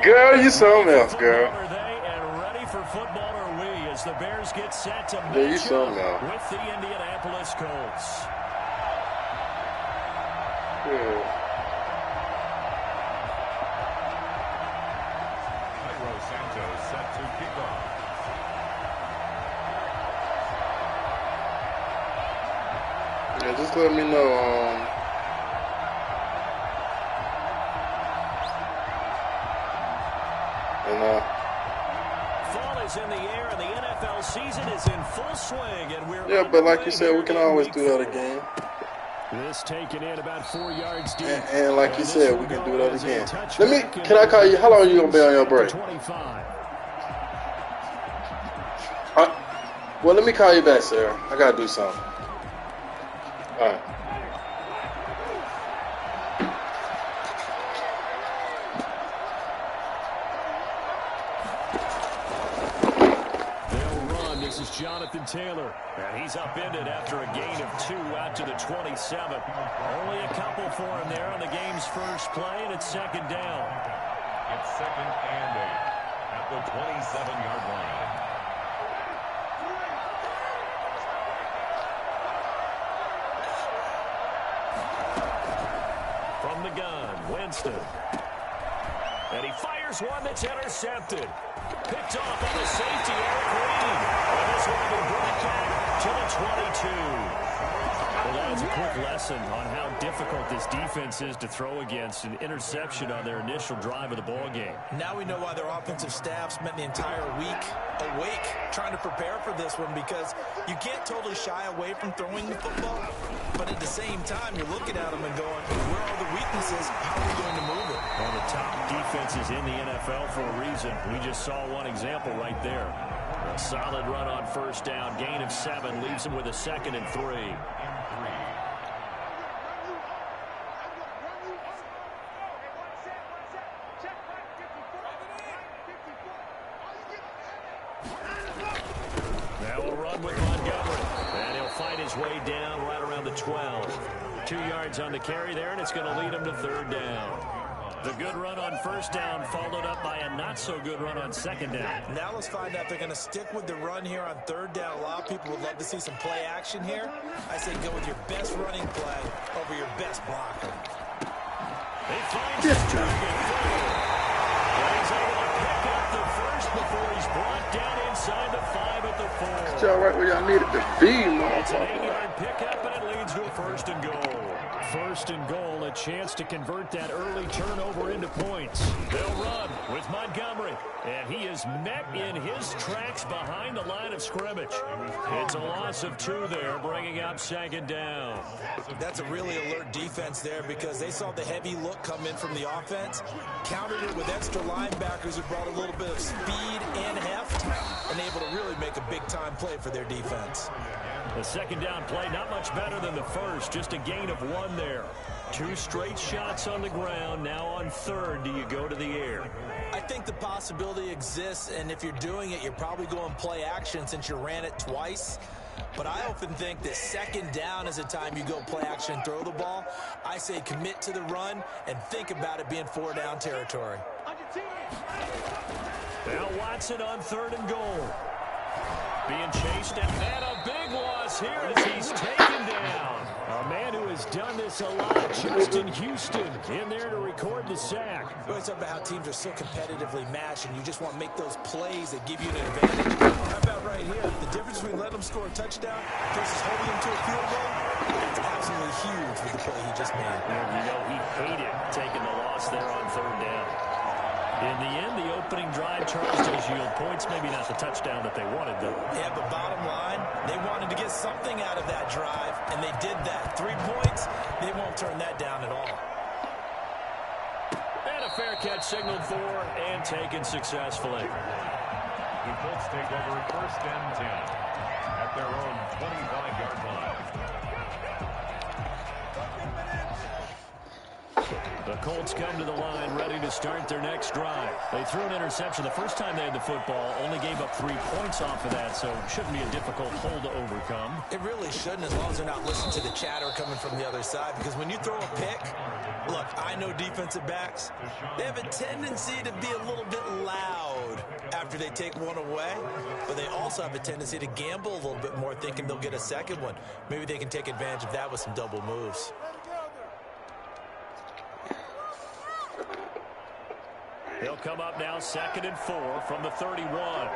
Girl, you something else, girl. Are they and ready for football are we as the Bears get set to Yeah, you match something up else. with the Indianapolis Colts. Yeah. Cairo Santos set to kick off. Yeah, just let me know. Fall is in the air, and the NFL season is in full swing, and we're Yeah, but like you underway said, we here can in always week do that 4. again. This taken in about 4 yards deep. And like you this said, will we can go do that as a again. touchback Can I call you? How long are you gonna be on your at the break? 25. Well, let me call you back, Sarah. I gotta do something. All right. They'll run. This is Jonathan Taylor. And he's upended after a gain of 2 out to the 27. Only a couple for him there on the game's first play, and it's second down. It's 2nd and 8 at the 27-yard line. From the gun, Winston. And he fires one that's intercepted. Picked off on the safety, Eric Reed. And this one will be brought back to the 22. Well, that was a quick lesson on how difficult this defense is to throw against. An interception on their initial drive of the ball game. Now we know why their offensive staff spent the entire week awake trying to prepare for this one, because you can't totally shy away from throwing the football, but at the same time you're looking at them and going, where are the weaknesses? How are we going to move it? One of the top defenses in the NFL for a reason. We just saw one example right there. A solid run on first down, gain of 7, leaves them with a 2nd and 3. Now we'll run with Montgomery. And he'll fight his way down right around the 12. 2 yards on the carry there, and it's going to lead him to 3rd down. The good run on first down followed up by a not-so-good run on 2nd down. Now let's find out if they're going to stick with the run here on 3rd down. A lot of people would love to see some play action here. I say go with your best running play over your best blocker. They find his target. And he's able to pick up the first before he's brought down inside the 5 at the 4. Y'all right where y'all needed to be, It's an motherfucker. 8-yard pickup, and it leads to a 1st and goal. 1st and goal, a chance to convert that early turnover into points. They'll run with Montgomery, and he is met in his tracks behind the line of scrimmage. It's a loss of 2 there, bringing up 2nd down. That's a really alert defense there, because they saw the heavy look come in from the offense, countered it with extra linebackers who brought a little bit of speed and heft, and able to really make a big-time play for their defense. The 2nd down play, not much better than the first, just a gain of 1 there. 2 straight shots on the ground. Now on 3rd, do you go to the air? I think the possibility exists, and if you're doing it, you're probably going play action since you ran it twice. But I often think that 2nd down is a time you go play action and throw the ball. I say commit to the run and think about it being 4-down territory. Now Watson on 3rd and goal. Being chased, and a big loss here as he's taken down. A man who has done this a lot, Justin Houston, in there to record the sack. We always talk about how teams are so competitively matched, and you just want to make those plays that give you an advantage. How about right here? The difference between letting them score a touchdown versus holding them to a field goal, it's absolutely huge with the play he just made. And you know he hated taking the loss there on 3rd down. In the end, the opening drive, Charles, does yield points. Maybe not the touchdown that they wanted, though. Yeah, but bottom line, they wanted to get something out of that drive, and they did that. 3 points, they won't turn that down at all. And a fair catch signaled for and taken successfully. The Colts take over 1st and 10 at their own 25-yard line. The Colts come to the line ready to start their next drive. They threw an interception the first time they had the football, only gave up 3 points off of that, so it shouldn't be a difficult hole to overcome. It really shouldn't, as long as they're not listening to the chatter coming from the other side, because when you throw a pick, look, I know defensive backs, they have a tendency to be a little bit loud after they take one away, but they also have a tendency to gamble a little bit more, thinking they'll get a second one. Maybe they can take advantage of that with some double moves. They'll come up now 2nd and 4 from the 31.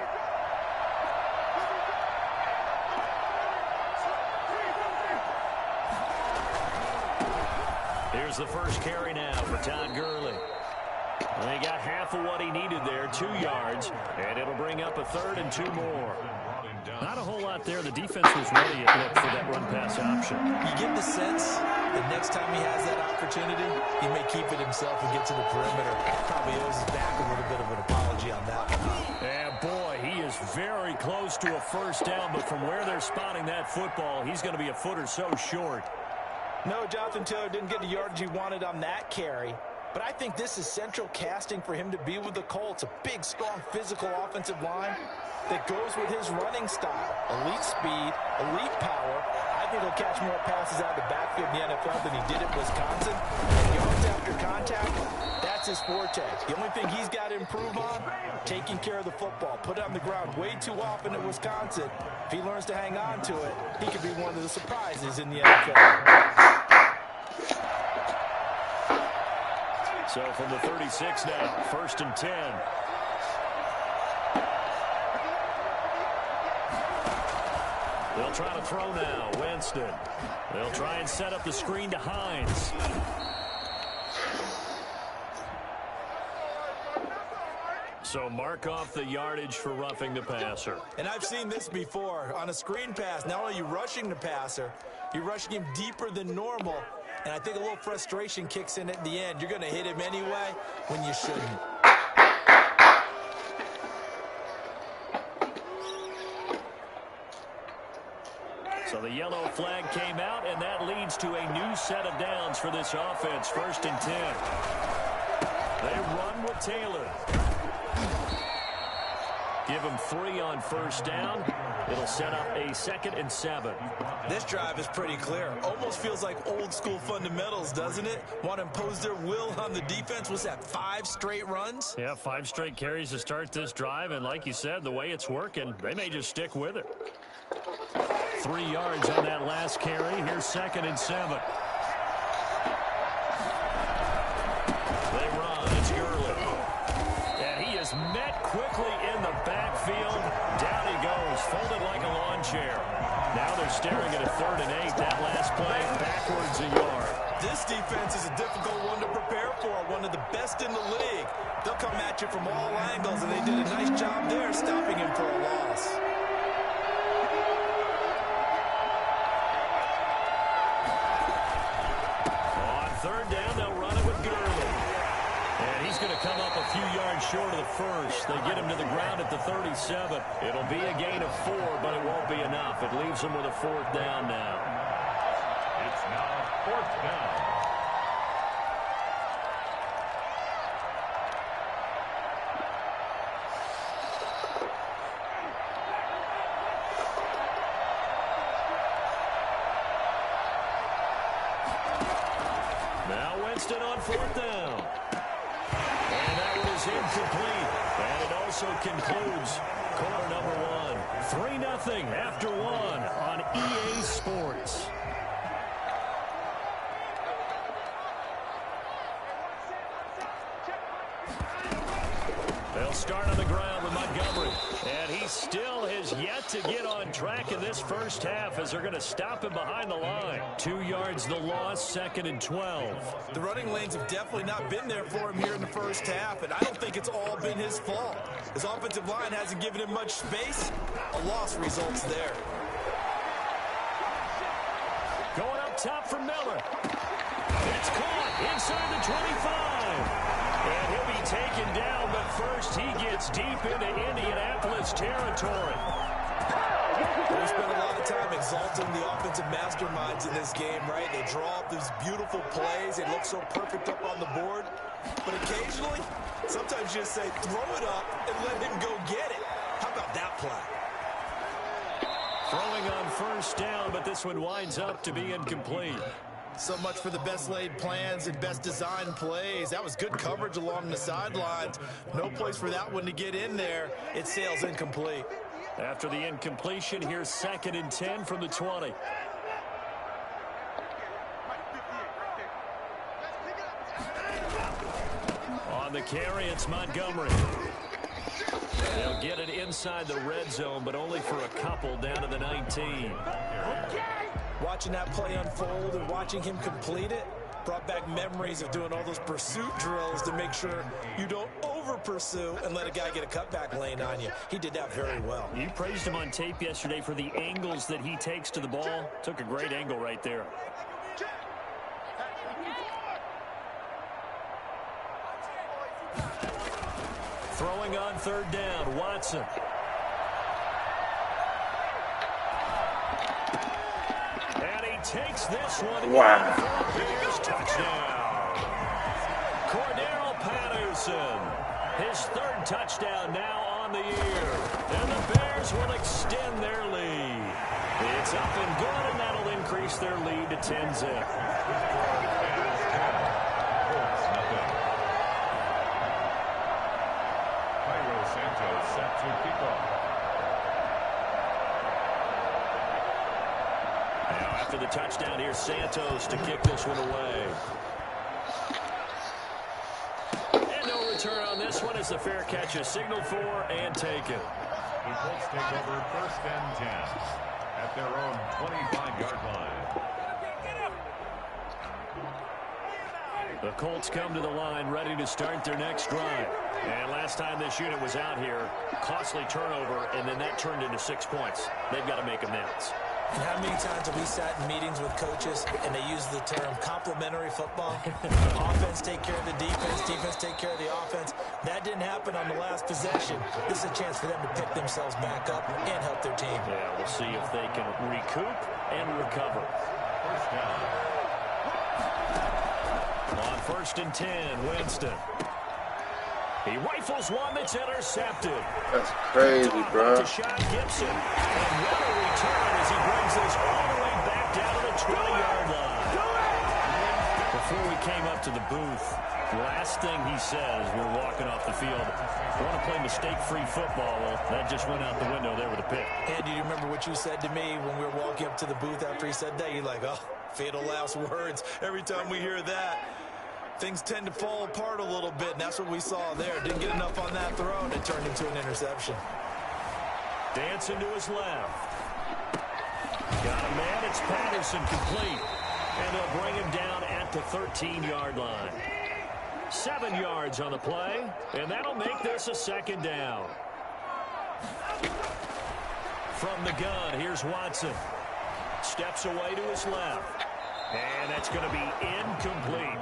Here's the first carry now for Todd Gurley. And he got half of what he needed there, 2 yards, and it'll bring up a 3rd and 2 more. Not a whole lot there. The defense was ready, it looked, for that run-pass option. You get the sense that next time he has that opportunity, he may keep it himself and get to the perimeter. Probably owes his back a little bit of an apology on that one. And boy, he is very close to a first down, but from where they're spotting that football, he's going to be a foot or so short. No, Jonathan Taylor didn't get the yardage he wanted on that carry. But I think this is central casting for him to be with the Colts. A big, strong, physical offensive line that goes with his running style. Elite speed, elite power. I think he'll catch more passes out of the backfield in the NFL than he did at Wisconsin. Yards after contact, that's his forte. The only thing he's got to improve on, taking care of the football. Put it on the ground way too often at Wisconsin. If he learns to hang on to it, he could be one of the surprises in the NFL. So from the 36 now, 1st and 10. They'll try to throw now. Winston. They'll try and set up the screen to Hines. So mark off the yardage for roughing the passer. And I've seen this before. On a screen pass, not only are you rushing the passer, you're rushing him deeper than normal. And I think a little frustration kicks in at the end. You're going to hit him anyway when you shouldn't. So the yellow flag came out, and that leads to a new set of downs for this offense. 1st and 10. They run with Taylor. Give him 3 on first down. It'll set up a 2nd and 7. This drive is pretty clear. Almost feels like old school fundamentals, doesn't it? Want to impose their will on the defense. Was that 5 straight runs? Yeah, 5 straight carries to start this drive. And like you said, the way it's working, they may just stick with it. 3 yards on that last carry. Here's 2nd and 7. They run. It's Gurley. And he is met quickly in the backfield. Down he goes, folded like a lawn chair. Now they're staring at a 3rd and 8. That last play, backwards a yard. This defense is a difficult one to prepare for. One of the best in the league. They'll come at you from all angles, and they did a nice job there stopping him for a loss. On 3rd down, they'll run it with Gurley. And he's going to come up a few yards short of the first. They get him to the ground at the 37. It'll be a gain of 4, but it won't be enough. It leaves him with a 4th down now. It's now 4th down. Now Winston on 4th down. And that one is incomplete. And it also concludes quarter number 1. 3-0 after 1 on EA Sports. They'll start on the ground with Montgomery. And he still has yet to get on track in this first half as they're going to stop him behind the line. 2 yards the loss, 2nd and 12. The running lanes have definitely not been there for him here in the first half, and I don't think it's all been his fault. His offensive line hasn't given him much space. A loss results there. Going up top for Miller. It's caught inside the 25. And he'll be taken down, but first he gets deep into Indianapolis territory. We spend a lot of time exalting the offensive masterminds in this game, right? They draw up these beautiful plays. They look so perfect up on the board. But occasionally, sometimes you just say, throw it up and let him go get it. How about that play? Throwing on first down, but this one winds up to be incomplete. So much for the best laid plans and best designed plays. That was good coverage along the sidelines. No place for that one to get in there. It sails incomplete. After the incompletion, here's 2nd and 10 from the 20. On the carry, it's Montgomery. They'll get it inside the red zone, but only for a couple down to the 19. Watching that play unfold and watching him complete it brought back memories of doing all those pursuit drills to make sure you don't over-pursue and let a guy get a cutback lane on you. He did that very well. You praised him on tape yesterday for the angles that he takes to the ball. Took a great angle right there. Throwing on 3rd down, Watson. And he takes this one. Wow. Bears touchdown. Cordero Patterson. His 3rd touchdown now on the year. And the Bears will extend their lead. It's up and good, and that'll increase their lead to 10-zip. Set to kick off. Now after the touchdown, here's Santos to kick this one away. And no return on this one as the fair catch is signaled for and taken. The Colts take over 1st and 10 at their own 25-yard line. The Colts come to the line ready to start their next drive. And last time this unit was out here, costly turnover, and then that turned into 6 points. They've got to make amends. And how many times have we sat in meetings with coaches and they use the term complementary football? Offense take care of the defense, defense take care of the offense. That didn't happen on the last possession. This is a chance for them to pick themselves back up and help their team. Yeah, we'll see if they can recoup and recover. 1st down. On 1st and 10, Winston. He rifles one that's intercepted. That's crazy, bro. To Sean Gibson. And what a return as he brings this all the way back down to the 20-yard line. Before we came up to the booth, last thing he says, we're walking off the field, I want to play mistake-free football. Well, that just went out the window there with a pick. And do you remember what you said to me when we were walking up to the booth after he said that? You're like, oh, fatal last words. Every time we hear that, things tend to fall apart a little bit, and that's what we saw there. Didn't get enough on that throw, and it turned into an interception. Dancing to his left. Got a man. It's Patterson complete. And they'll bring him down at the 13-yard line. 7 yards on the play, and that'll make this a 2nd down. From the gun, here's Watson. Steps away to his left. And that's going to be incomplete.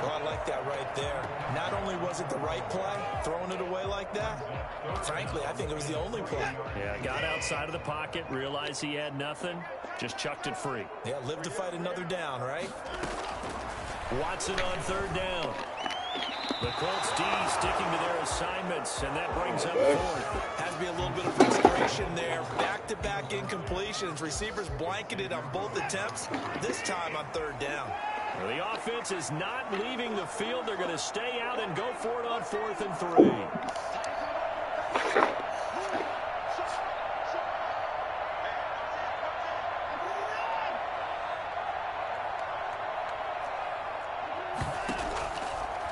Oh, I like that right there. Not only was it the right play, throwing it away like that, frankly, I think it was the only play. Yeah, got outside of the pocket, realized he had nothing, just chucked it free. Yeah, live to fight another down, right? Watson on 3rd down. The Colts D sticking to their assignments, and that brings up 4th. Has to be a little bit of frustration there. Back-to-back incompletions. Receivers blanketed on both attempts, this time on 3rd down. Well, the offense is not leaving the field. They're going to stay out and go for it on 4th and 3.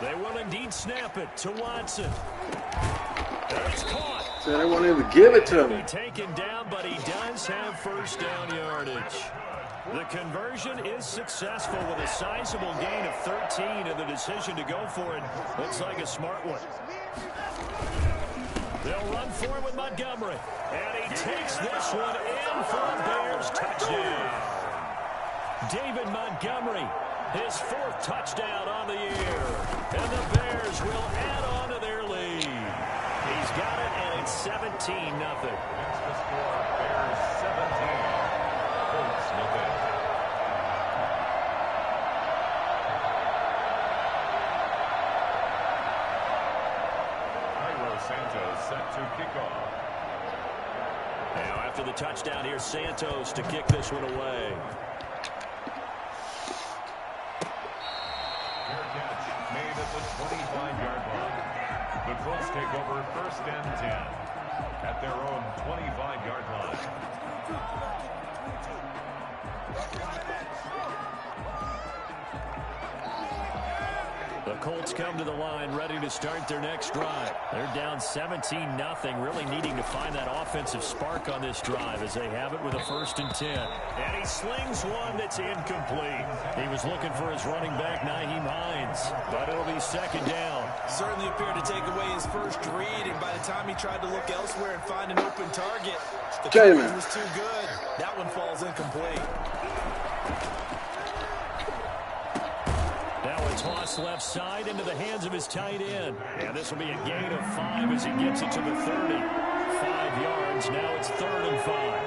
They will indeed snap it to Watson. It's caught. So they won't even give it to He'll me. be taken down, but he does have 1st down yardage. The conversion is successful with a sizable gain of 13, and the decision to go for it looks like a smart one. They'll run for it with Montgomery, and he takes this one in for a Bears touchdown. David Montgomery, his 4th touchdown on the year, and the Bears will add on to their lead. He's got it, and it's 17-0. That's the score. Bears 17. Santos set to kick off. Now after the touchdown, here's Santos to kick this one away. Fair catch made at the 25-yard line. The Colts take over 1st and 10 at their own 25-yard line. The Colts come to the line ready to start their next drive. They're down 17-0, really needing to find that offensive spark on this drive as they have it with a 1st and 10. And he slings one that's incomplete. He was looking for his running back, Nyheim Hines, but it'll be 2nd down. Certainly appeared to take away his first read, and by the time he tried to look elsewhere and find an open target, the coverage was too good. That one falls incomplete. Now a toss left side into the hands of his tight end. And this will be a gain of 5 as he gets it to the 30. 5 yards. Now it's 3rd and 5.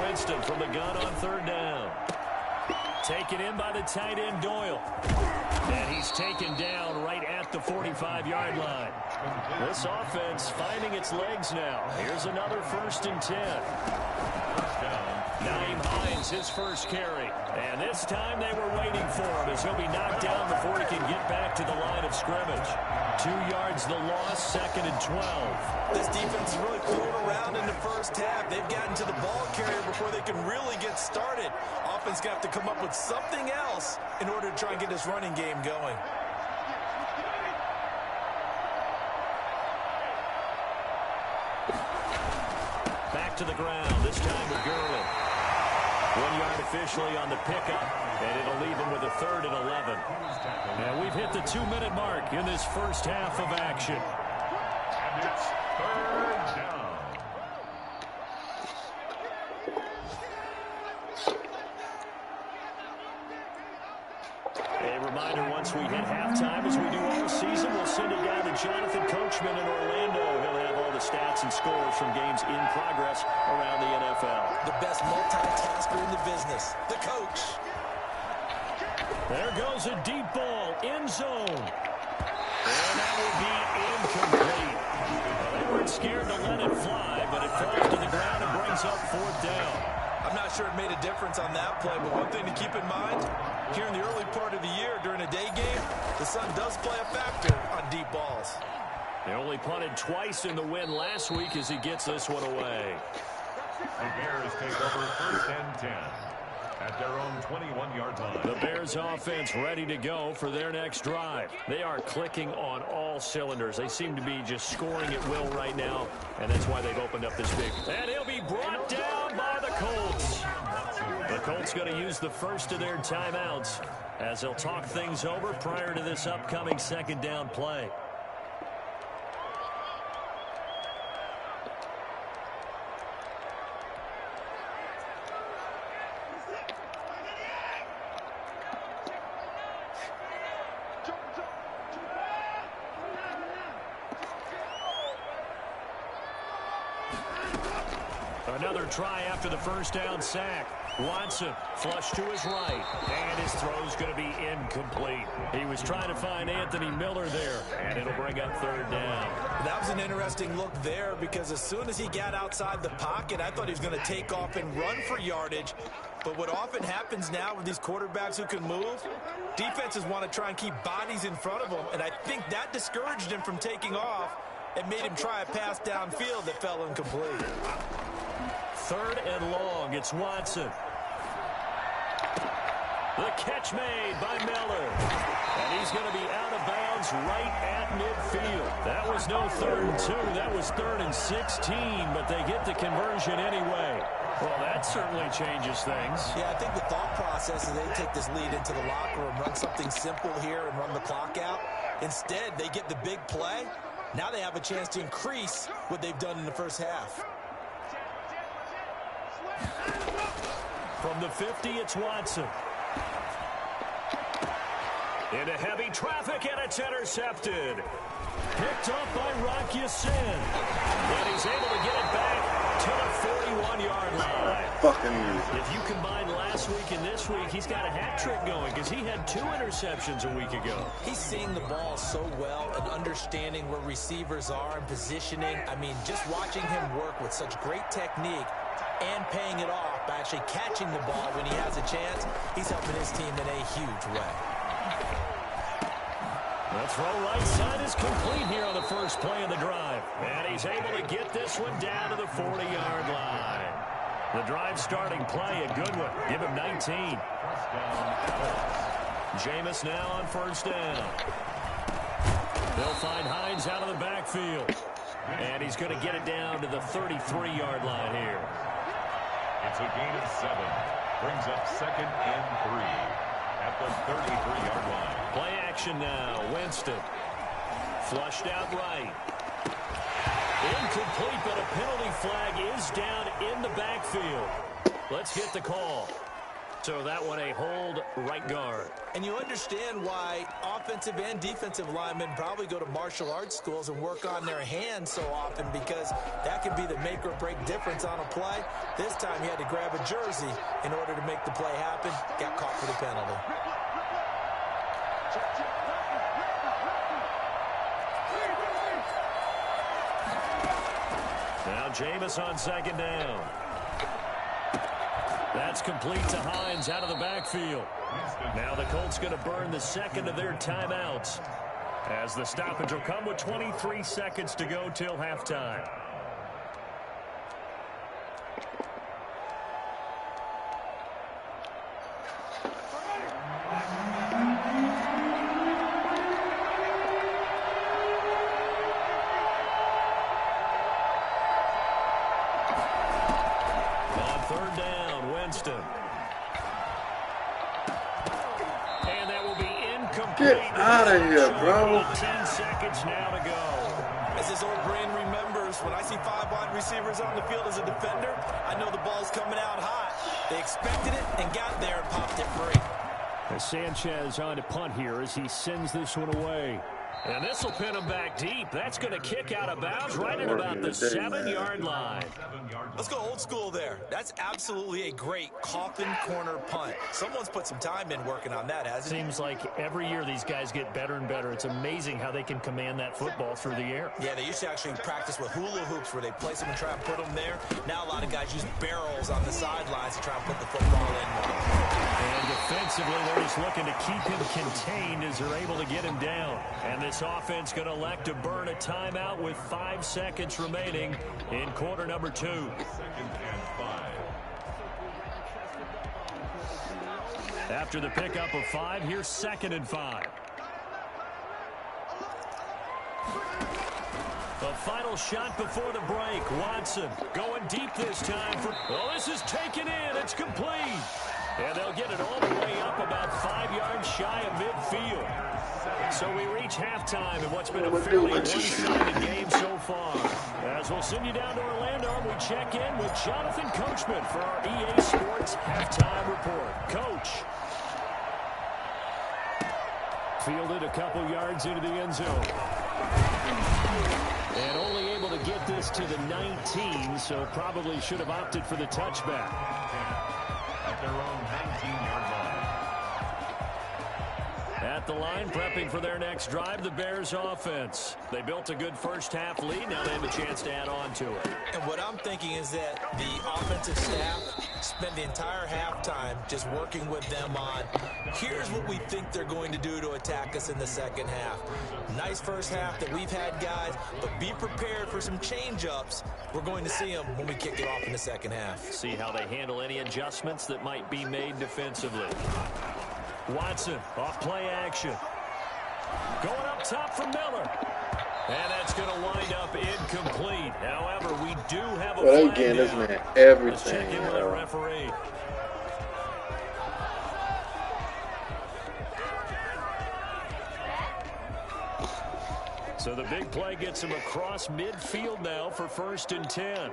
Winston from the gun on 3rd down. Taken in by the tight end, Doyle. And he's taken down right at the 45-yard line. This offense finding its legs now. Here's another 1st and 10. Nyheim Hines, his first carry. And this time they were waiting for him as he'll be knocked down before he can get back to the line of scrimmage. 2 yards the loss, 2nd and 12. This defense is really pulling around in the first half. They've gotten to the ball carrier before they can really get started. Offense got to come up with something else in order to try and get this running game going. Back to the ground, this time with Gurley. 1 yard officially on the pickup, and it'll leave him with a 3rd and 11. And we've hit the 2-minute mark in this first half of action. And it's 3rd down. A reminder, once we hit halftime, as we do all season, we'll send it down to Jonathan Coachman in Orlando. He'll have all the stats and scores from games in progress around the NFL. The best multitasker in the business, the coach. There goes a deep ball, end zone. And that will be incomplete. Well, they weren't scared to let it fly, but it falls to the ground and brings up 4th down. I'm not sure it made a difference on that play, but one thing to keep in mind, here in the early part of the year during a day game, the sun does play a factor on deep balls. They only punted twice in the win last week as he gets this one away. The Bears take over 1st and 10 at their own 21-yard line. The Bears offense ready to go for their next drive. They are clicking on all cylinders. They seem to be just scoring at will right now, and that's why they've opened up this big. And he'll be brought down by the Colts. The Colts going to use the first of their timeouts as they'll talk things over prior to this upcoming 2nd down play. Another try after the 1st down sack. Watson flush to his right, and his throw's going to be incomplete. He was trying to find Anthony Miller there, and it'll bring up 3rd down. That was an interesting look there because as soon as he got outside the pocket, I thought he was going to take off and run for yardage. But what often happens now with these quarterbacks who can move, defenses want to try and keep bodies in front of them, and I think that discouraged him from taking off and made him try a pass downfield that fell incomplete. 3rd and long, it's Watson. The catch made by Miller. And he's going to be out of bounds right at midfield. That was no 3rd and 2. That was 3rd and 16, but they get the conversion anyway. Well, that certainly changes things. Yeah, I think the thought process is they take this lead into the locker room, run something simple here and run the clock out. Instead, they get the big play. Now they have a chance to increase what they've done in the first half. From the 50, it's Watson. Into heavy traffic, and it's intercepted. Picked off by Rock Ya-Sin. And he's able to get it back to the 41-yard line. Fucking music. If you combine last week and this week, he's got a hat trick going because he had 2 interceptions a week ago. He's seeing the ball so well and understanding where receivers are and positioning. I mean, just watching him work with such great technique and paying it off by actually catching the ball when he has a chance, he's helping his team in a huge way. The throw right side is complete here on the first play of the drive. And he's able to get this one down to the 40-yard line. The drive starting play, a good one. Give him 19. Jameis now on first down. They'll find Hines out of the backfield. And he's going to get it down to the 33-yard line here. It's a gain of 7. Brings up 2nd and 3 at the 33-yard line. Play action now. Winston. Flushed out right. Incomplete, but a penalty flag is down in the backfield. Let's get the call. So that one a hold right guard. And you understand why offensive and defensive linemen probably go to martial arts schools and work on their hands so often, because that can be the make or break difference on a play. This time he had to grab a jersey in order to make the play happen. Got caught for the penalty. Now Jameis on second down. That's complete to Hines out of the backfield. Now the Colts going to burn the second of their timeouts, as the stoppage will come with 23 seconds to go till halftime. Get out of here, bro. 10 seconds now to go. As his old brain remembers, when I see 5 wide receivers on the field as a defender, I know the ball's coming out hot. They expected it and got there and popped it free. As Sanchez on to punt here as he sends this one away. And this will pin him back deep. That's going to kick out of bounds right at about the 7-yard line. Let's go old school there. That's absolutely a great coffin corner punt. Someone's put some time in working on that, hasn't it? Seems like every year these guys get better and better. It's amazing how they can command that football through the air. Yeah, they used to actually practice with hula hoops where they place them and try and put them there. Now a lot of guys use barrels on the sidelines to try and put the football in. And defensively, they're just looking to keep him contained as they're able to get him down. And this offense going to elect to burn a timeout with 5 seconds remaining in quarter number 2. 2nd and 5. After the pickup of 5, here's 2nd and 5. The final shot before the break. Watson going deep this time. Oh, this is taken in. It's complete. And they'll get it all the way up about 5 yards shy of midfield. So we reach halftime in what's been a fairly one-sided game so far. As we'll send you down to Orlando, we check in with Jonathan Coachman for our EA Sports Halftime Report. Coach. Fielded a couple yards into the end zone. And only able to get this to the 19, so probably should have opted for the touchback. At their own 19-yard line. At the line, prepping for their next drive, the Bears offense. They built a good first-half lead. Now they have a chance to add on to it. And what I'm thinking is that the offensive staff spent the entire halftime just working with them on, here's what we think they're going to do to attack us in the second half. Nice first half that we've had, guys, but be prepared for some change-ups. We're going to see them when we kick it off in the second half. See how they handle any adjustments that might be made defensively. Watson, off play action. Going up top for Miller. And that's going to wind up incomplete. However, we do have a flag again, this down. man, everything. Let's check in with our referee. So the big play gets him across midfield now for 1st and 10.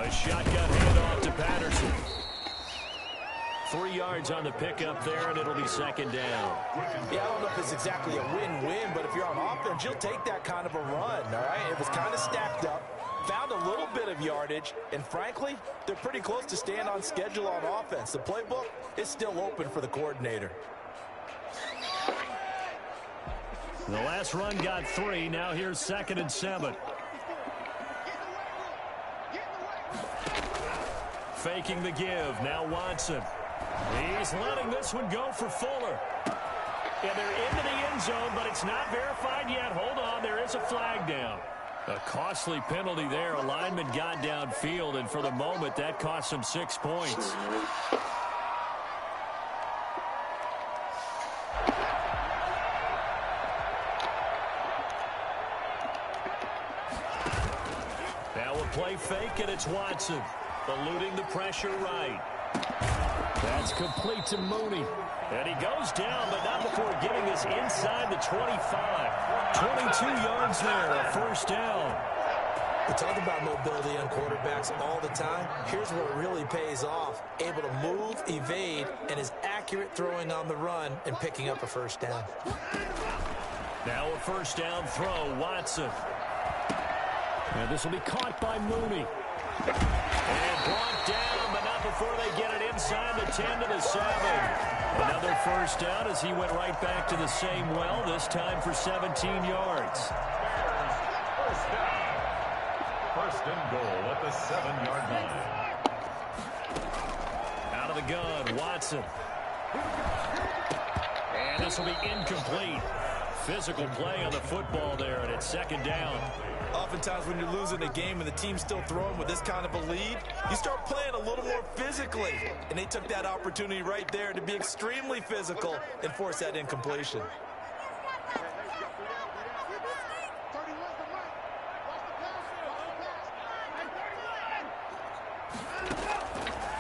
A shotgun handoff to Patterson. 3 yards on the pickup there, and it'll be second down. Yeah, I don't know if it's exactly a win-win, but if you're on offense, you'll take that kind of a run, all right? It was kind of stacked up, found a little bit of yardage, and frankly, they're pretty close to staying on schedule on offense. The playbook is still open for the coordinator. The last run got 3. Now here's 2nd and 7. Faking the give. Now Watson. He's letting this one go for Fuller. And they're into the end zone, but it's not verified yet. Hold on, there is a flag down. A costly penalty there. A lineman got downfield, and for the moment, that cost him 6 points. Now a play fake, and it's Watson. Eluding the pressure right. That's complete to Mooney. And he goes down, but not before getting this inside the 25. 22 yards there, a first down. We talk about mobility on quarterbacks all the time. Here's where it really pays off. Able to move, evade, and is accurate throwing on the run and picking up a first down. Now a first down throw, Watson. And this will be caught by Mooney. And brought down, but not before they get it inside the 10 to the 7. Another first down as he went right back to the same well, this time for 17 yards. First down. First and goal at the 7-yard line. Out of the gun, Watson. And this will be incomplete. Physical play on the football there, and it's second down. Oftentimes when you're losing a game and the team's still throwing with this kind of a lead, you start playing a little more physically. And they took that opportunity right there to be extremely physical and force that incompletion.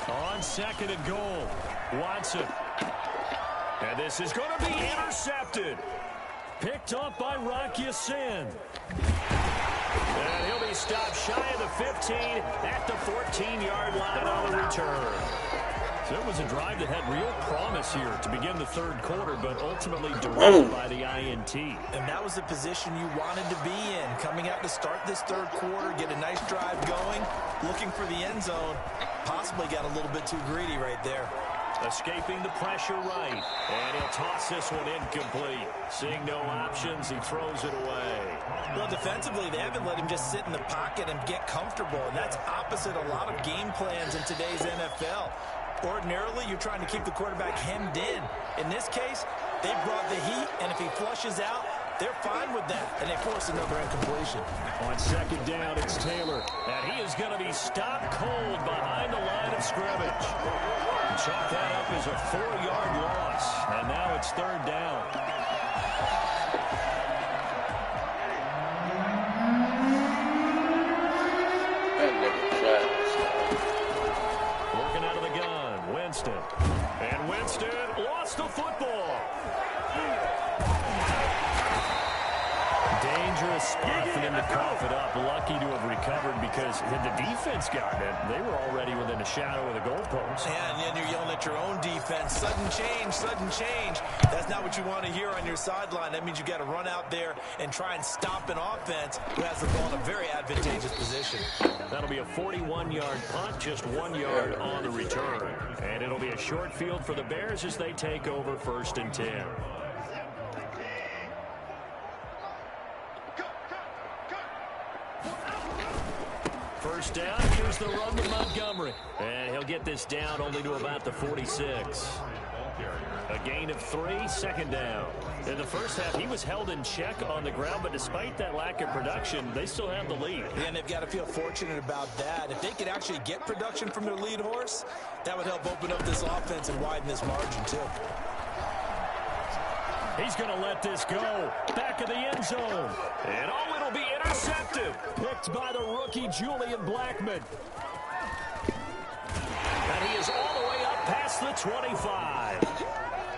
On 2nd and goal, Watson. And this is going to be intercepted. Picked up by Rocky Sin. And he'll be stopped shy of the 15 at the 14-yard line on the return. So it was a drive that had real promise here to begin the third quarter, but ultimately derailed by the INT. And that was the position you wanted to be in. Coming out to start this third quarter, get a nice drive going, looking for the end zone. Possibly got a little bit too greedy right there. Escaping the pressure right. And he'll toss this one incomplete. Seeing no options, he throws it away. Well, defensively, they haven't let him just sit in the pocket and get comfortable. And that's opposite a lot of game plans in today's NFL. Ordinarily, you're trying to keep the quarterback hemmed in. In this case, they brought the heat, and if he flushes out, they're fine with that, and they force another incompletion. On second down, it's Taylor. And he is going to be stopped cold behind the line of scrimmage. Chalk that up as a 4-yard loss. And now it's third down. Working out of the gun, Winston. And Winston lost the football. Dangerous spot for them to cough it up. Lucky to have recovered because had the defense gotten it, they were already within a shadow of the goalpost. Yeah, and then you're yelling at your own defense. Sudden change, sudden change. That's not what you want to hear on your sideline. That means you got to run out there and try and stop an offense who has the ball in a very advantageous position. That'll be a 41-yard punt, just 1 yard on the return. And it'll be a short field for the Bears as they take over 1st and 10. First down, here's the run to Montgomery. And he'll get this down only to about the 46. A gain of 3, second down. In the first half, he was held in check on the ground, but despite that lack of production, they still have the lead. And they've got to feel fortunate about that. If they could actually get production from their lead horse, that would help open up this offense and widen this margin, too. He's going to let this go. Back of the end zone. And oh, it'll be intercepted. Picked by the rookie, Julian Blackmon. And he is all the way up past the 25.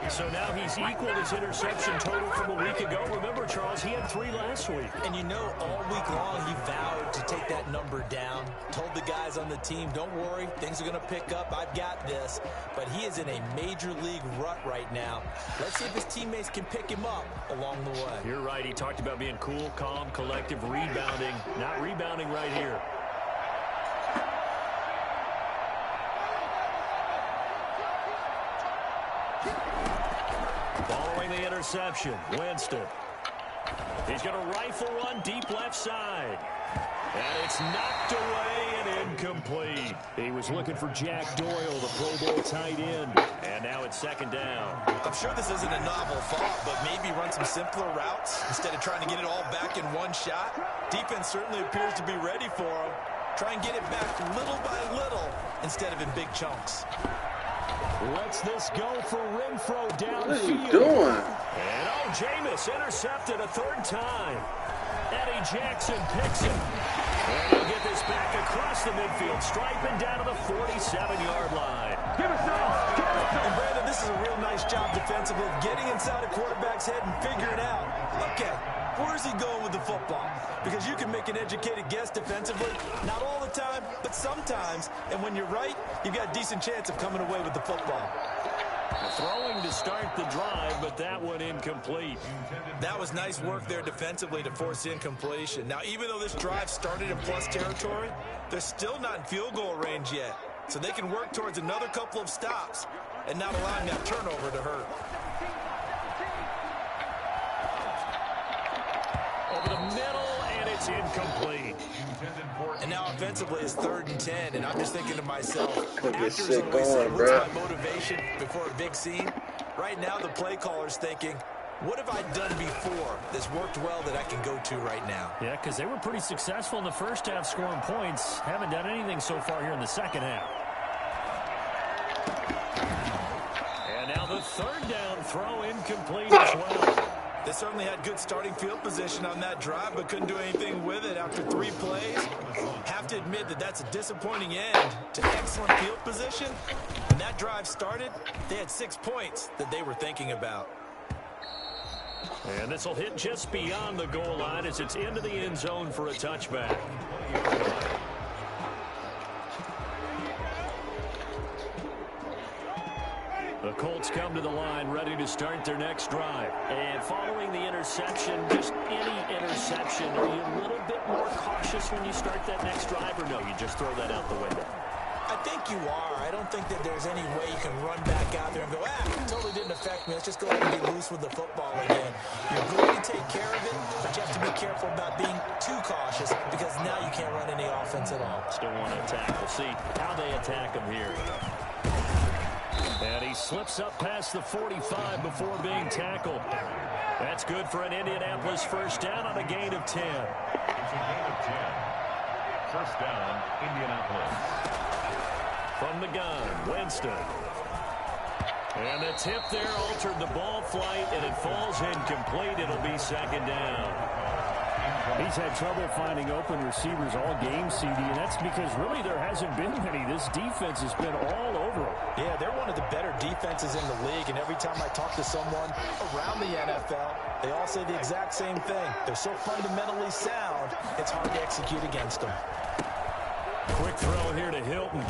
So now he's equaled his interception total from a week ago. Remember, Charles, he had 3 last week. And you know, all week long he vowed to take that number down. Told the guys on the team, don't worry, things are going to pick up. I've got this. But he is in a major league rut right now. Let's see if his teammates can pick him up along the way. You're right. He talked about being cool, calm, collective, rebounding. Not rebounding right here. Following the interception, Winston. He's going to rifle one deep left side. And it's knocked away and incomplete. He was looking for Jack Doyle, the Pro Bowl tight end. And now it's 2nd down. I'm sure this isn't a novel thought, but maybe run some simpler routes instead of trying to get it all back in one shot. Defense certainly appears to be ready for him. Try and get it back little by little instead of in big chunks. Lets this go for Renfro downfield. What are you doing? And Jameis intercepted a 3rd time. Eddie Jackson picks it. And he'll get this back across the midfield stripe and down to the 47-yard line. And Brandon, this is a real nice job defensively of getting inside a quarterback's head and figuring out, okay, where's he going with the football? Because you can make an educated guess defensively, not all the time, but sometimes. And when you're right, you've got a decent chance of coming away with the football. Throwing to start the drive, but that one incomplete. That was nice work there defensively to force incompletion. Now, even though this drive started in plus territory, they're still not in field goal range yet. So they can work towards another couple of stops and not allowing that turnover to hurt. Over the middle, and it's incomplete. And now offensively it's 3rd and 10, and I'm just thinking to myself, Get actors shit always say, going, what's bruh. my motivation before a big scene? Right now the play caller's thinking, what have I done before that's worked well that I can go to right now? Yeah, because they were pretty successful in the first half scoring points. Haven't done anything so far here in the second half. And now the 3rd down throw incomplete as well. They certainly had good starting field position on that drive, but couldn't do anything with it after 3 plays. Have to admit that that's a disappointing end to excellent field position. When that drive started, they had 6 points that they were thinking about. And this will hit just beyond the goal line as it's into the end zone for a touchback. The Colts come to the line ready to start their next drive. And following the interception, just any interception, are you a little bit more cautious when you start that next drive, or no, you just throw that out the window? I think you are. I don't think that there's any way you can run back out there and go, it totally didn't affect me. Let's just go ahead and be loose with the football again. You're going to take care of it, but you have to be careful about being too cautious because now you can't run any offense at all. Still want to attack. We'll see how they attack him here. And he slips up past the 45 before being tackled. That's good for an Indianapolis 1st down on a gain of 10. It's a gain of 10. 1st down, Indianapolis. From the gun, Winston. And the tip there altered the ball flight, and it falls incomplete. It'll be 2nd down. He's had trouble finding open receivers all game, CD, and that's because really there hasn't been many. This defense has been all over him. Yeah, they're one of the better defenses in the league, and every time I talk to someone around the NFL, they all say the exact same thing. They're so fundamentally sound, it's hard to execute against them. Quick throw here to Hilton.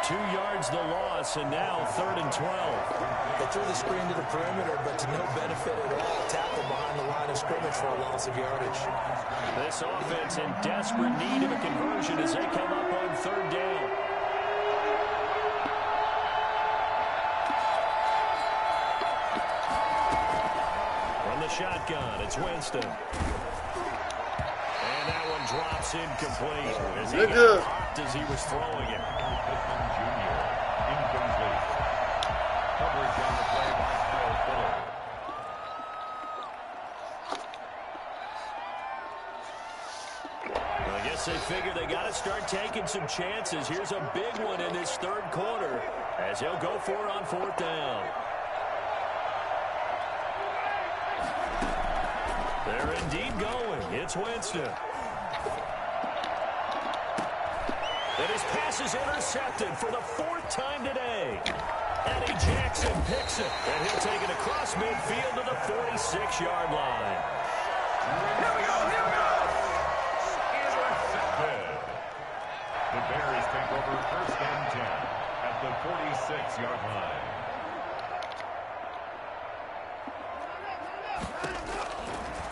2 yards the loss, and now 3rd and 12. They threw the screen to the perimeter, but to no benefit at all. Tackle behind the line of scrimmage for a loss of yardage. This offense in desperate need of a conversion as they come up on 3rd down. From the shotgun, it's Winston. And that one drops incomplete as he got popped as he was throwing it. Incomplete. Coverage on the play by Kyle Fuller. I guess they figure they got to start taking some chances. Here's a big one in this 3rd quarter as he'll go for it on 4th down. They're indeed going. It's Winston. And his pass is intercepted for the 4th time today. Eddie Jackson picks it, and he'll take it across midfield to the 46-yard line. Here we go. Intercepted. The Bears take over first and 10 at the 46-yard line.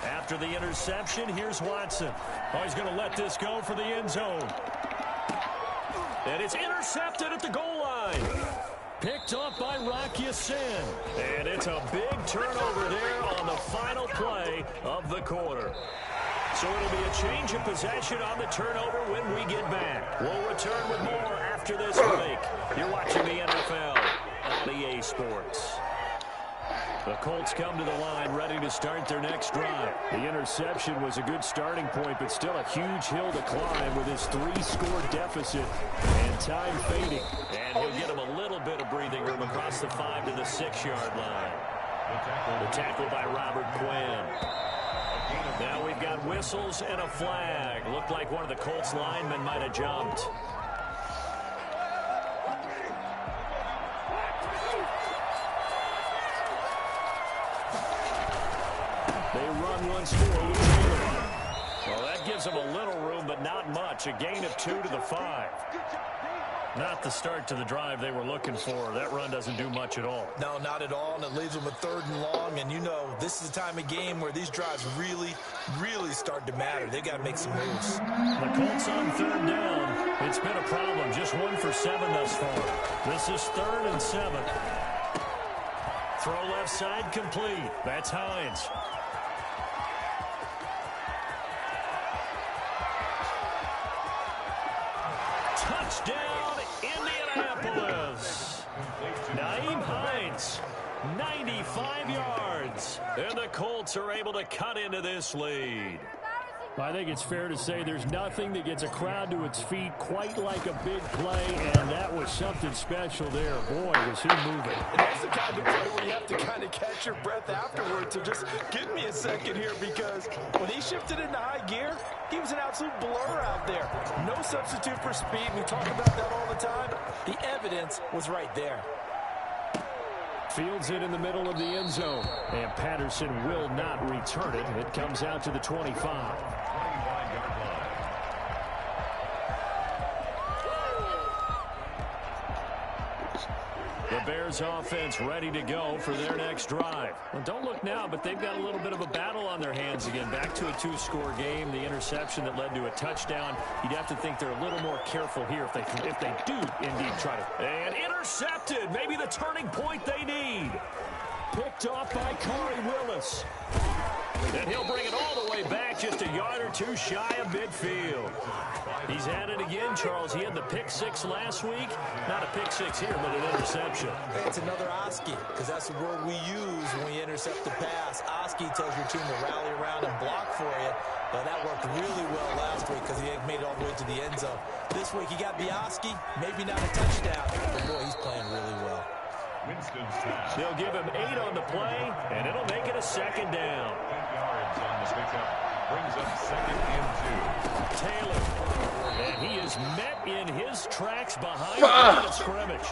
After the interception, here's Watson. Oh, he's going to let this go for the end zone. And it's intercepted at the goal line. Picked off by Rock Ya-Sin. And it's a big turnover there on the final play of the quarter. So it'll be a change of possession on the turnover when we get back. We'll return with more after this break. You're watching the NFL on EA Sports. The Colts come to the line ready to start their next drive. The interception was a good starting point, but still a huge hill to climb with his 3-score deficit and time fading. And he'll get him a little bit of breathing room across the 5 to the 6-yard line. The tackle by Robert Quinn. Now we've got whistles and a flag. Looked like one of the Colts linemen might have jumped. They run once more with Taylor. Well, that gives them a little room, but not much. A gain of 2 to the 5. Not the start to the drive they were looking for. That run doesn't do much at all. No, not at all, and it leaves them with 3rd and long. And, you know, this is the time of game where these drives really start to matter. They got to make some moves. The Colts on 3rd down. It's been a problem. Just 1 for 7 thus far. This is 3rd and 7. Throw left side complete. That's Hines. Touchdown, Indianapolis. Nyheim Hines, 95 yards. And the Colts are able to cut into this lead. I think it's fair to say there's nothing that gets a crowd to its feet quite like a big play, and that was something special there. Boy, was he moving. And that's the kind of play where you have to kind of catch your breath afterwards. So just give me a second here, because when he shifted into high gear, he was an absolute blur out there. No substitute for speed. We talk about that all the time. The evidence was right there. Fields it in the middle of the end zone, and Patterson will not return it. It comes out to the 25. The Bears offense ready to go for their next drive. Well, don't look now, but they've got a little bit of a battle on their hands again. Back to a 2-score game. The interception that led to a touchdown. You'd have to think they're a little more careful here if they do indeed try to. And intercepted. Maybe the turning point they need. Picked off by Corey Willis. And he'll bring it all the way back, just a yard or 2 shy of midfield. He's at it again, Charles. He had the pick 6 last week. Not a pick 6 here, but an interception. It's another Oski, because that's the word we use when we intercept the pass. Oski tells your team to rally around and block for you. But that worked really well last week because he made it all the way to the end zone. This week he got the Oski, maybe not a touchdown, but boy, he's playing really well. They'll give him 8 on the play, and it'll make it a 2nd down. 10 yards on the pickup. Brings up 2nd and 2. Taylor. And he is met in his tracks behind the line of scrimmage.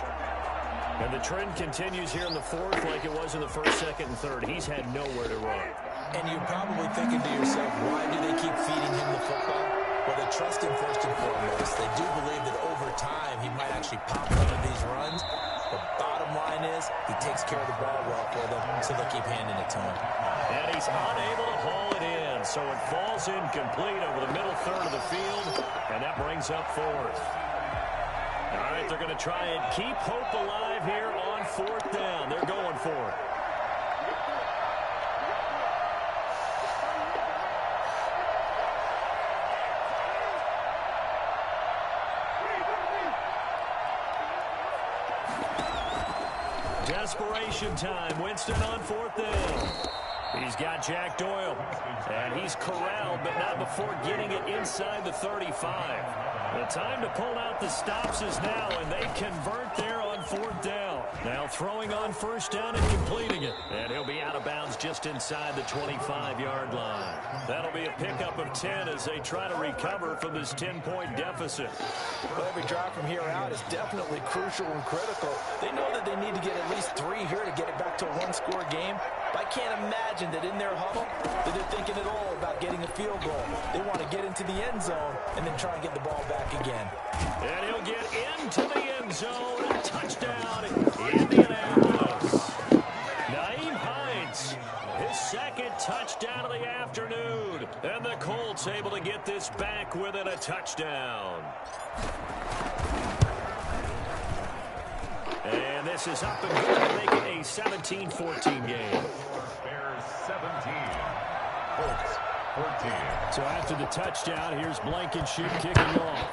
And the trend continues here in the 4th like it was in the 1st, 2nd, and 3rd. He's had nowhere to run. And you're probably thinking to yourself, why do they keep feeding him the football? Well, they trust him first and foremost. They do believe that over time he might actually pop one of these runs. The bottom line is he takes care of the ball well for them, so they'll keep handing it to him. And he's unable to haul it in, so it falls incomplete over the middle 3rd of the field, and that brings up 4th. All right, they're going to try and keep hope alive here on 4th down. They're going for it. Desperation time. Winston on 4th down. He's got Jack Doyle. And he's corralled, but not before getting it inside the 35. The time to pull out the stops is now, and they convert there on 4th down. Now throwing on first down and completing it. And he'll be out of bounds just inside the 25-yard line. That'll be a pickup of 10 as they try to recover from this 10-point deficit. Well, every drive from here out is definitely crucial and critical. They know that they need to get at least 3 here to get it back to a one-score game. But I can't imagine that in their huddle that they're thinking at all about getting a field goal. They want to get into the end zone and then try and get the ball back again. And he'll get into the end zone and touchdown, Indianapolis. Nyheim Hines, his second touchdown of the afternoon. And the Colts able to get this back within a touchdown. And this is up and good to make it a 17-14 game. Bears 17. Colts 14. So after the touchdown, here's Blankenship kicking off.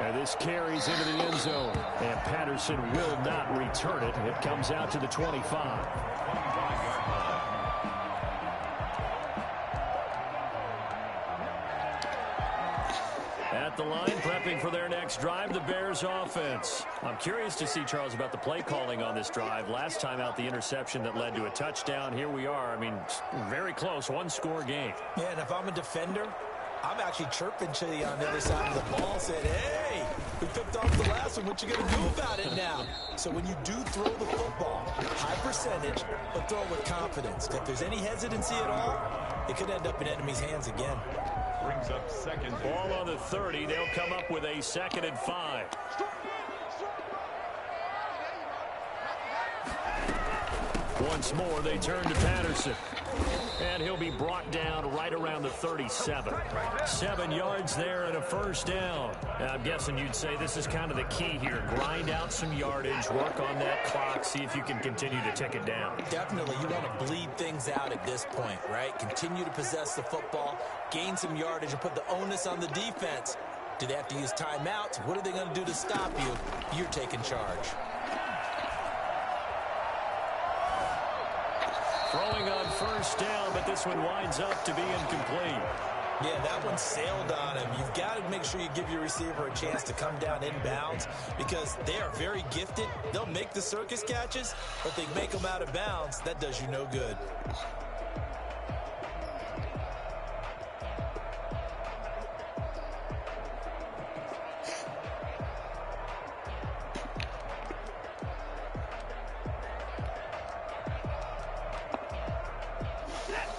And this carries into the end zone. And Patterson will not return it. It comes out to the 25. 25-yard line. At the line, prepping for their next drive, the Bears offense. I'm curious to see, Charles, about the play calling on this drive. Last time out, the interception that led to a touchdown. Here we are. I mean, very close, one-score game. Yeah, and if I'm a defender, I'm actually chirping to you on the other side of the ball, saying, hey, we picked off the last one. What you going to do about it now? So when you do throw the football, high percentage, but throw it with confidence. If there's any hesitancy at all, it could end up in enemy's hands again. Brings up second. Ball on the 30. They'll come up with a 2nd and 5. Once more, they turn to Patterson. And he'll be brought down right around the 37. 7 yards there and a first down. Now, I'm guessing you'd say this is kind of the key here. Grind out some yardage, work on that clock, see if you can continue to tick it down. Definitely, you want to bleed things out at this point, right? Continue to possess the football, gain some yardage, and put the onus on the defense. Do they have to use timeouts? What are they going to do to stop you? You're taking charge. Throwing on first down, but this one winds up to be incomplete. Yeah, that one sailed on him. You've got to make sure you give your receiver a chance to come down inbounds because they are very gifted. They'll make the circus catches, but they make them out of bounds. That does you no good.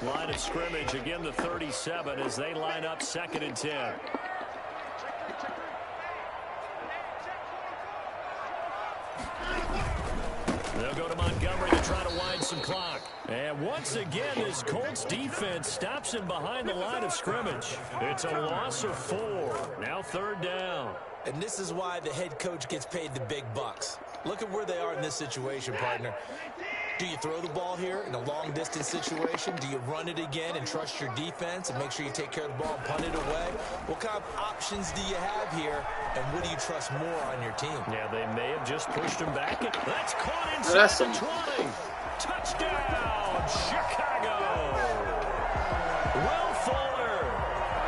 Line of scrimmage, again the 37 as they line up 2nd and 10. They'll go to Montgomery to try to wind some clock. And once again, this Colts defense stops him behind the line of scrimmage. It's a loss of 4. Now 3rd down. And this is why the head coach gets paid the big bucks. Look at where they are in this situation, partner. Do you throw the ball here in a long-distance situation? Do you run it again and trust your defense and make sure you take care of the ball and punt it away? What kind of options do you have here, and what do you trust more on your team? Yeah, they may have just pushed him back. That's caught inside the 20. Touchdown, Chicago. Will Fuller,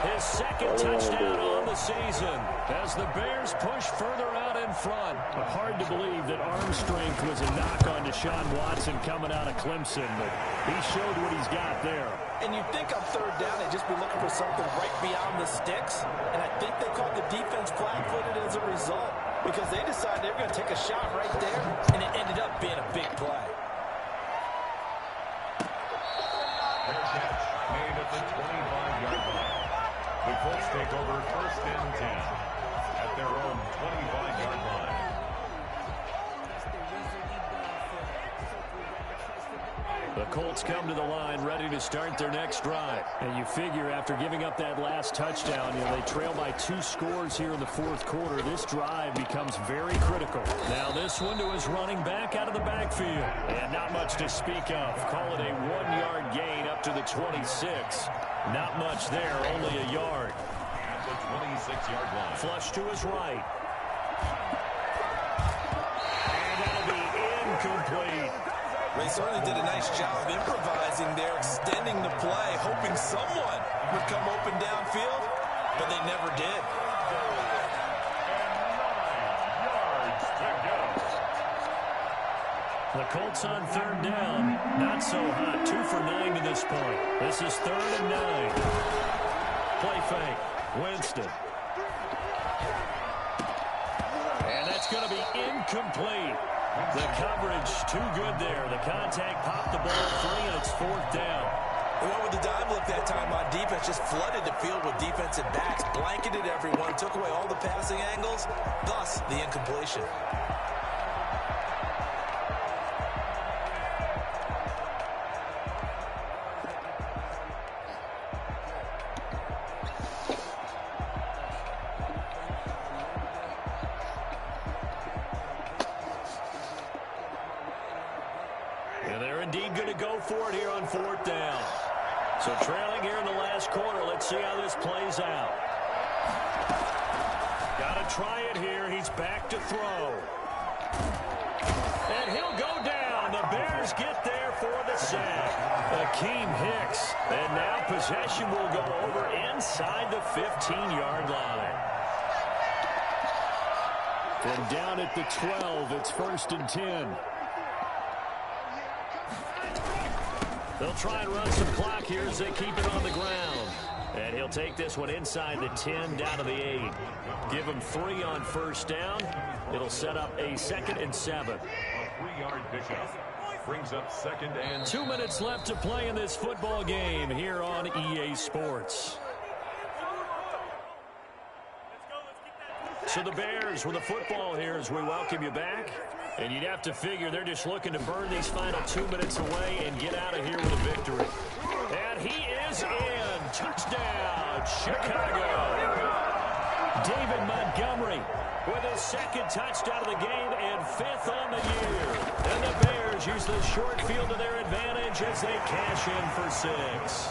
his 2nd touchdown on the season as the Bears push further out in front. Hard to believe that arm strength was a knock on Deshaun Watson coming out of Clemson, but he showed what he's got there. And you think on 3rd down they'd just be looking for something right beyond the sticks, and I think they called the defense flat-footed as a result because they decided they were going to take a shot right there, and it ended up being a big play. Fair catch made at the 25-yard line. The Colts take over 1st and 10 at their own 25-yard line. The Colts come to the line ready to start their next drive. And you figure after giving up that last touchdown, they trail by 2 scores here in the 4th quarter. This drive becomes very critical. Now this one to his running back out of the backfield. And not much to speak of. Call it a 1-yard gain up to the 26. Not much there, only a yard. At the 26-yard line. Flush to his right. And that'll be incomplete. They certainly did a nice job of improvising there, extending the play, hoping someone would come open downfield, but they never did. The Colts on third down. Not so hot. 2 for 9 to this point. This is 3rd and 9. Play fake. Winston. And that's going to be incomplete. The coverage too good there. The contact popped the ball free, and it's 4th down. They went with the dime look that time on defense, just flooded the field with defensive backs, blanketed everyone, took away all the passing angles, thus the incompletion. And they're indeed going to go for it here on 4th down. So trailing here in the last quarter. Let's see how this plays out. Got to try it here. He's back to throw. And he'll go down. The Bears get there for the sack. Akeem Hicks. And now possession will go over inside the 15-yard line. From down at the 12, it's 1st and 10. They'll try and run some clock here as they keep it on the ground. And he'll take this one inside the 10, down to the 8. Give him 3 on 1st down. It'll set up a 2nd and 7. A 3-yard pickup brings up 2nd and 2 minutes left to play in this football game here on EA Sports. So the Bears with the football here as we welcome you back. And you'd have to figure they're just looking to burn these final 2 minutes away and get out of here with a victory. And he is in. Touchdown, Chicago. David Montgomery with his 2nd touchdown of the game and 5th on the year. And the Bears use the short field to their advantage as they cash in for 6.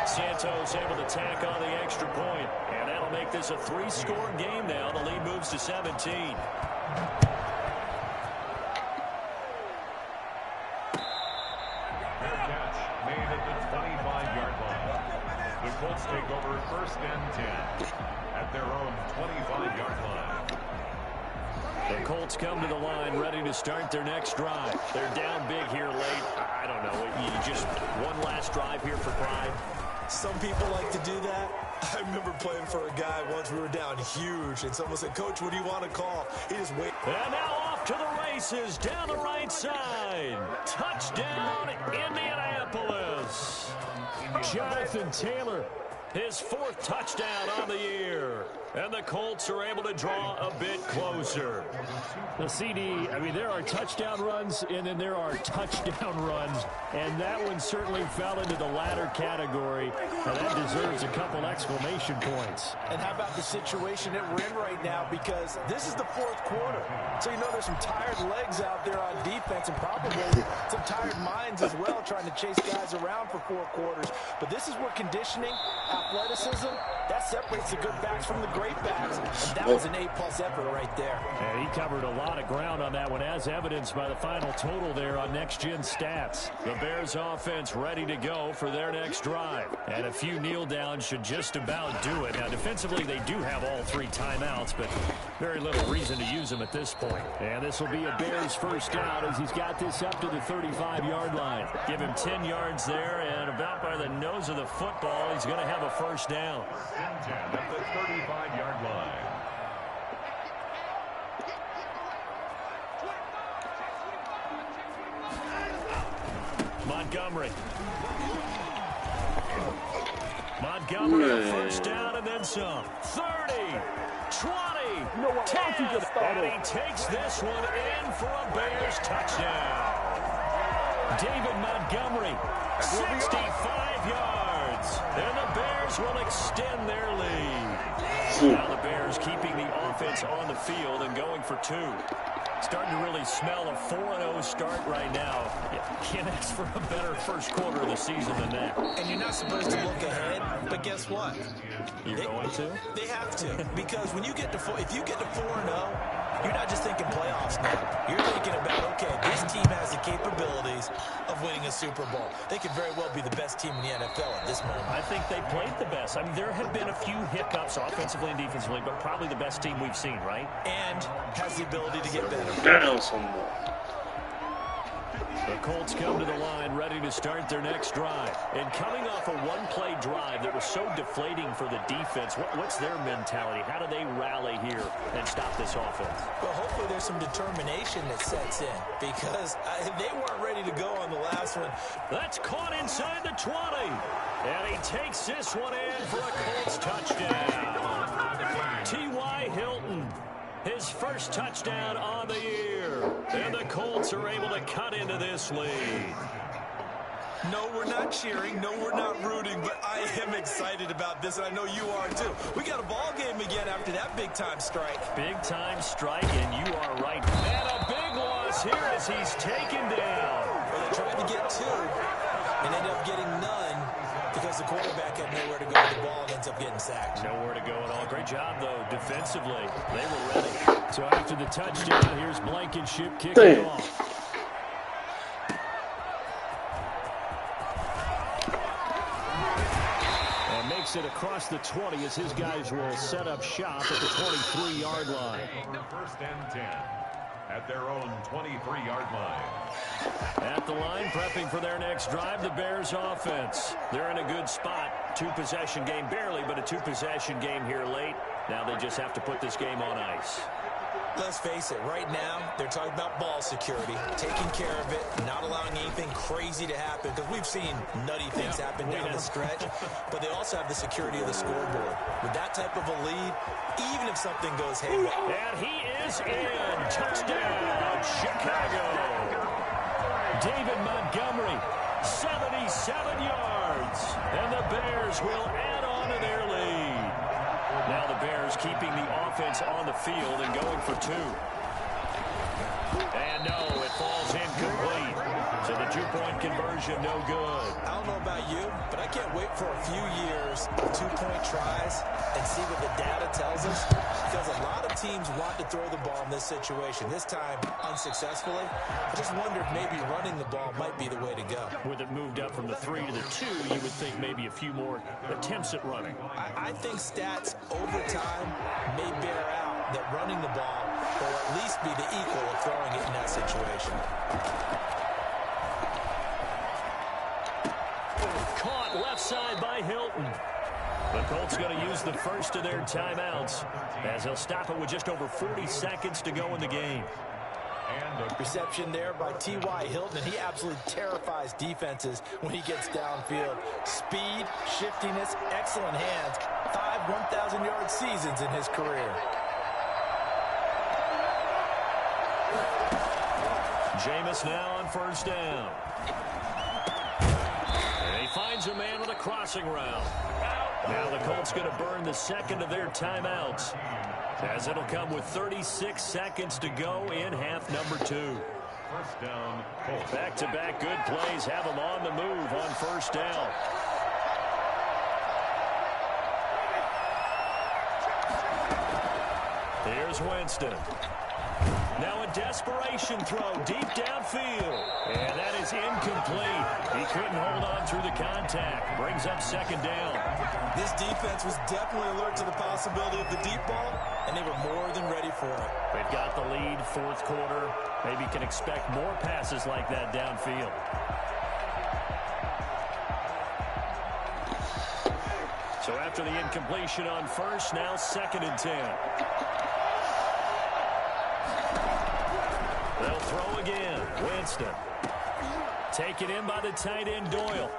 Santos able to tack on the extra point, and that'll make this a 3-score game now. The lead moves to 17. The Colts take over 1st and 10 at their own 25-yard line. The Colts come to the line ready to start their next drive. They're down big here late. I don't know. You just one last drive here for pride. Some people like to do that. I remember playing for a guy once. We were down huge, and someone said, "Coach, what do you want to call?" He just wait. And now off to the races down the right side. Touchdown, Indianapolis. Jonathan Taylor, his 4th touchdown on the year. And the Colts are able to draw a bit closer. The CD, I mean, there are touchdown runs, and then there are touchdown runs. And that one certainly fell into the latter category. And that deserves a couple exclamation points. And how about the situation that we're in right now? Because this is the 4th quarter. So you know there's some tired legs out there on defense and probably some tired minds as well trying to chase guys around for 4 quarters. But this is where conditioning, athleticism, that separates the good backs from the great backs. And that was an A+ effort right there. And he covered a lot of ground on that one, as evidenced by the final total there on Next Gen Stats. The Bears offense ready to go for their next drive. And a few kneel downs should just about do it. Now, defensively, they do have all 3 timeouts, but very little reason to use them at this point. And this will be a Bears 1st down as he's got this up to the 35-yard line. Give him 10 yards there, and about by the nose of the football, he's going to have a 1st down. 10 at the 35-yard line. Montgomery, a 1st down and then some. 30, 20, 10, and he takes this one in for a Bears touchdown. David Montgomery, 65 yards, and the Bears will extend their lead. Now the Bears keeping the offense on the field and going for 2. Starting to really smell a 4-0 start right now. Can't ask for a better 1st quarter of the season than that. And you're not supposed to look ahead, but guess what? You're going to? They have to, because when you get to if you get to 4-0, you're not just thinking playoffs now. You're thinking about, okay, this team has the capabilities of winning a Super Bowl. They could very well be the best team in the NFL at this moment. I think they played the best. I mean, there have been a few hiccups offensively and defensively, but probably the best team we've seen, right? And has the ability to get better. Down some more. The Colts come to the line ready to start their next drive. And coming off a one-play drive that was so deflating for the defense, what's their mentality? How do they rally here and stop this offense? Well, hopefully there's some determination that sets in because they weren't ready to go on the last one. That's caught inside the 20. And he takes this one in for a Colts touchdown. T.Y. Hilton, his first touchdown on the year. And the Colts are able to cut into this lead. No, we're not cheering. No, we're not rooting. But I am excited about this, and I know you are too. We got a ball game again after that big-time strike. Big-time strike, and you are right. And a big loss here as he's taken down. Well, they tried to get two and ended up getting none because the quarterback had nowhere to go with the ball and ends up getting sacked. Nowhere to go at all. Great job, though, defensively. They were ready. So after the touchdown, here's Blankenship kicking off. And makes it across the 20 as his guys will set up shop at the 23-yard line. First and 10 at their own 23-yard line. At the line, prepping for their next drive, the Bears offense. They're in a good spot. Two-possession game, barely, but a two-possession game here late. Now they just have to put this game on ice. Let's face it, right now, they're talking about ball security, taking care of it, not allowing anything crazy to happen, because we've seen nutty things happen down the stretch, but they also have the security of the scoreboard. With that type of a lead, even if something goes haywire. And he is in. Touchdown, Chicago. David Montgomery, 77 yards, and the Bears will add on to their lead. Now the Bears keeping the offense on the field and going for two. And no, it falls incomplete. So the two-point conversion, no good. I don't know about you, but I can't wait for a few years of two-point tries and see what the data tells us. Because a lot of teams want to throw the ball in this situation. This time, unsuccessfully. I just wonder if maybe running the ball might be the way to go. With it moved up from the 3 to the 2, you would think maybe a few more attempts at running. I think stats over time may bear out that running the ball will at least be the equal of throwing it in that situation. Caught left side by Hilton. The Colts going to use the first of their timeouts as they'll stop it with just over 40 seconds to go in the game. And a reception there by T.Y. Hilton, and he absolutely terrifies defenses when he gets downfield. Speed, shiftiness, excellent hands. 5 1,000-yard seasons in his career. Jameis now on first down. And he finds a man with a crossing route. Now the Colts going to burn the second of their timeouts, as it'll come with 36 seconds to go in half number 2. First down, Colts. Back-to-back good plays have them on the move on first down. Here's Winston. Now a desperation throw deep downfield. And that is incomplete. He couldn't hold on through the contact. Brings up second down. This defense was definitely alert to the possibility of the deep ball, and they were more than ready for it. They've got the lead, fourth quarter. Maybe can expect more passes like that downfield. So after the incompletion on first, now second and 10. They'll throw again. Winston. Taken in by the tight end, Doyle.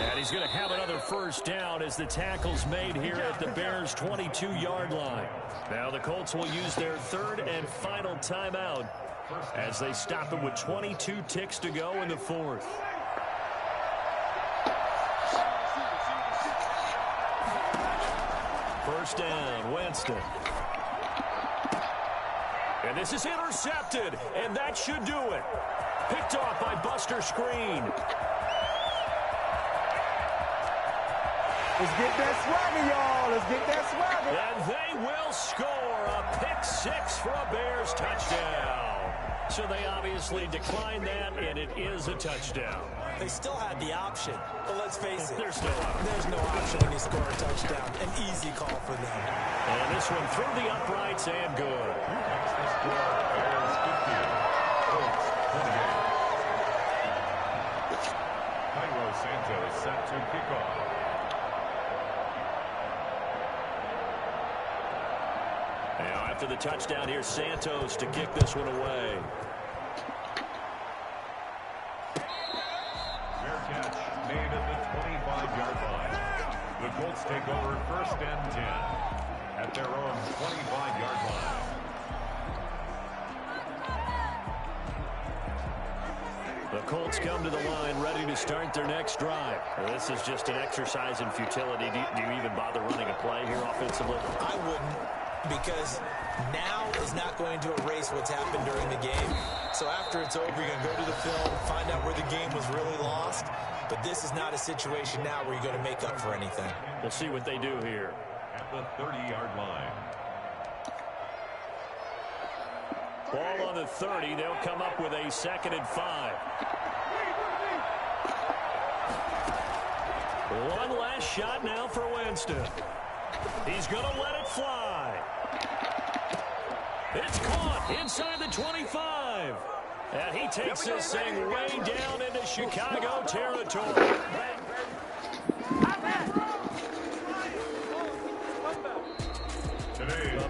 And he's going to have another first down as the tackle's made here at the Bears' 22-yard line. Now the Colts will use their third and final timeout as they stop it with 22 ticks to go in the fourth. First down, Winston. And this is intercepted, and that should do it. Picked off by Buster Skrine. Let's get that swagger, y'all. Let's get that swagger. And they will score a pick six for a Bears touchdown. So they obviously declined that, and it is a touchdown. They still had the option, but let's face it. There's no option. There's no option when you score a touchdown. An easy call for them. And this one through the uprights and good. Bears 50, Colts touchdown here, Santos, to kick this one away. Fair catch made at the 25-yard line. The Colts take over 1st and 10 at their own 25-yard line. The Colts come to the line ready to start their next drive. This is just an exercise in futility. Do you even bother running a play here offensively? I wouldn't, because now is not going to erase what's happened during the game. So after it's over, you're going to go to the film, find out where the game was really lost. But this is not a situation now where you're going to make up for anything. We'll see what they do here. At the 30-yard line. Ball on the 30. They'll come up with a 2nd and 5. One last shot now for Winston. He's going to let it fly. It's caught inside the 25. And he takes this thing way down into Chicago territory.